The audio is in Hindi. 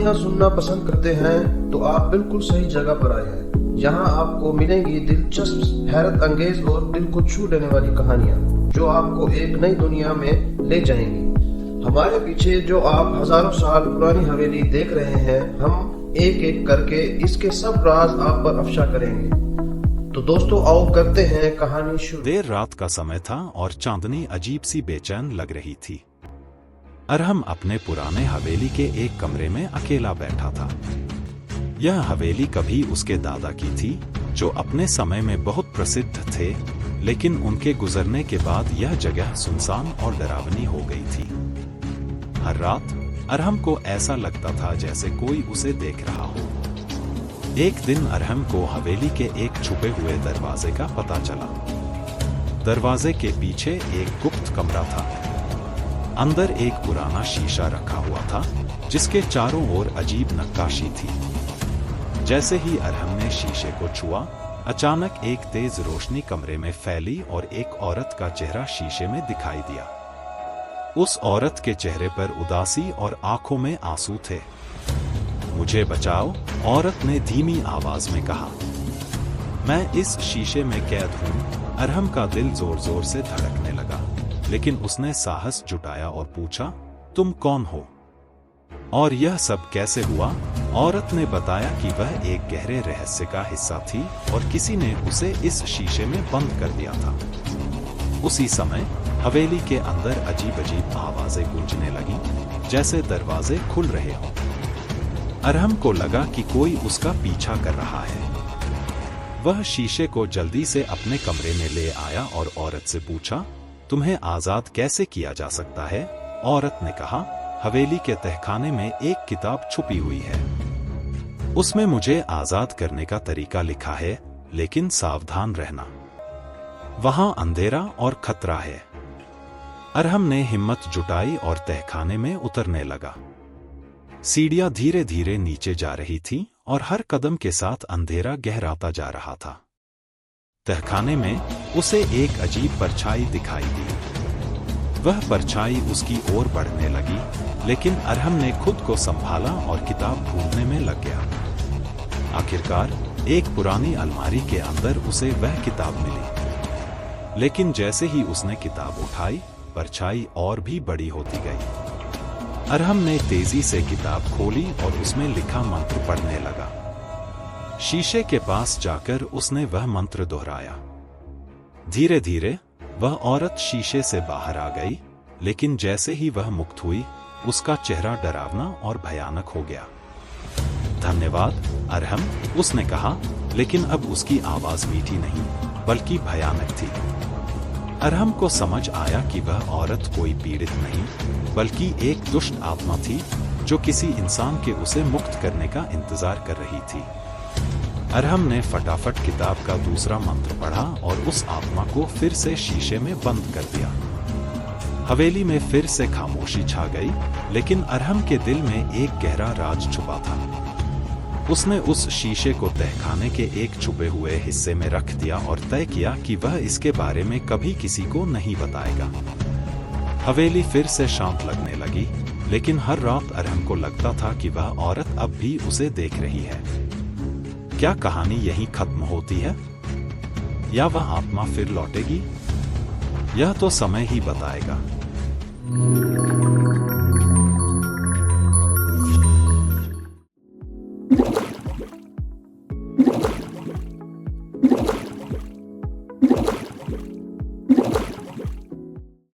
कहानियाँ सुनना पसंद करते हैं तो आप बिल्कुल सही जगह पर आए हैं। यहाँ आपको मिलेंगी दिलचस्प, हैरत अंगेज और दिल को छू लेने वाली कहानियाँ जो आपको एक नई दुनिया में ले जाएंगी। हमारे पीछे जो आप हजारों साल पुरानी हवेली देख रहे हैं, हम एक एक करके इसके सब राज आप पर अफशा करेंगे। तो दोस्तों आओ करते हैं कहानी शुरू। देर रात का समय था और चांदनी अजीब सी बेचैन लग रही थी। अरहम अपने पुराने हवेली के एक कमरे में अकेला बैठा था। यह हवेली कभी उसके दादा की थी, जो अपने समय में बहुत प्रसिद्ध थे, लेकिन उनके गुजरने के बाद यह जगह सुनसान और डरावनी हो गई थी। हर रात अरहम को ऐसा लगता था जैसे कोई उसे देख रहा हो। एक दिन अरहम को हवेली के एक छुपे हुए दरवाजे का पता चला। दरवाजे के पीछे एक गुप्त कमरा था। अंदर एक पुराना शीशा रखा हुआ था, जिसके चारों ओर अजीब नक्काशी थी। जैसे ही अरहम ने शीशे को छुआ, अचानक एक तेज रोशनी कमरे में फैली और एक औरत का चेहरा शीशे में दिखाई दिया। उस औरत के चेहरे पर उदासी और आंखों में आंसू थे। मुझे बचाओ, औरत ने धीमी आवाज में कहा। मैं इस शीशे में कैद हूं। अरहम का दिल जोर जोर से धड़कने लगा, लेकिन उसने साहस जुटाया और पूछा, तुम कौन हो और यह सब कैसे हुआ? औरत ने बताया कि वह एक गहरे रहस्य का हिस्सा थी और किसी ने उसे इस शीशे में बंद कर दिया था। उसी समय हवेली के अंदर अजीब अजीब आवाजें गूंजने लगीं, जैसे दरवाजे खुल रहे हों। अरहम को लगा कि कोई उसका पीछा कर रहा है। वह शीशे को जल्दी से अपने कमरे में ले आया और औरत से पूछा, तुम्हें आजाद कैसे किया जा सकता है? औरत ने कहा, हवेली के तहखाने में एक किताब छुपी हुई है। उसमें मुझे आजाद करने का तरीका लिखा है, लेकिन सावधान रहना, वहां अंधेरा और खतरा है। अरहम ने हिम्मत जुटाई और तहखाने में उतरने लगा। सीढ़ियां धीरे धीरे नीचे जा रही थीं और हर कदम के साथ अंधेरा गहराता जा रहा था। तहखाने में उसे एक अजीब परछाई दिखाई दी। वह परछाई उसकी ओर बढ़ने लगी, लेकिन अरहम ने खुद को संभाला और किताब ढूंढने में लग गया। आखिरकार एक पुरानी अलमारी के अंदर उसे वह किताब मिली, लेकिन जैसे ही उसने किताब उठाई, परछाई और भी बड़ी होती गई। अरहम ने तेजी से किताब खोली और उसमें लिखा मंत्र पढ़ने लगा। शीशे के पास जाकर उसने वह मंत्र दोहराया। धीरे धीरे वह औरत शीशे से बाहर आ गई, लेकिन जैसे ही वह मुक्त हुई, उसका चेहरा डरावना और भयानक हो गया। धन्यवाद अरहम, उसने कहा, लेकिन अब उसकी आवाज मीठी नहीं बल्कि भयानक थी। अरहम को समझ आया कि वह औरत कोई पीड़ित नहीं, बल्कि एक दुष्ट आत्मा थी जो किसी इंसान के उसे मुक्त करने का इंतजार कर रही थी। अरहम ने फटाफट किताब का दूसरा मंत्र पढ़ा और उस आत्मा को फिर से शीशे में बंद कर दिया। हवेली में फिर से खामोशी छा गई, लेकिन अरहम के दिल में एक गहरा राज छुपा था। उसने उस शीशे को तहखाने के एक छुपे हुए हिस्से में रख दिया और तय किया कि वह इसके बारे में कभी किसी को नहीं बताएगा। हवेली फिर से शांत लगने लगी, लेकिन हर रात अरहम को लगता था कि वह औरत अब भी उसे देख रही है। क्या कहानी यहीं खत्म होती है या वह आत्मा फिर लौटेगी? यह तो समय ही बताएगा।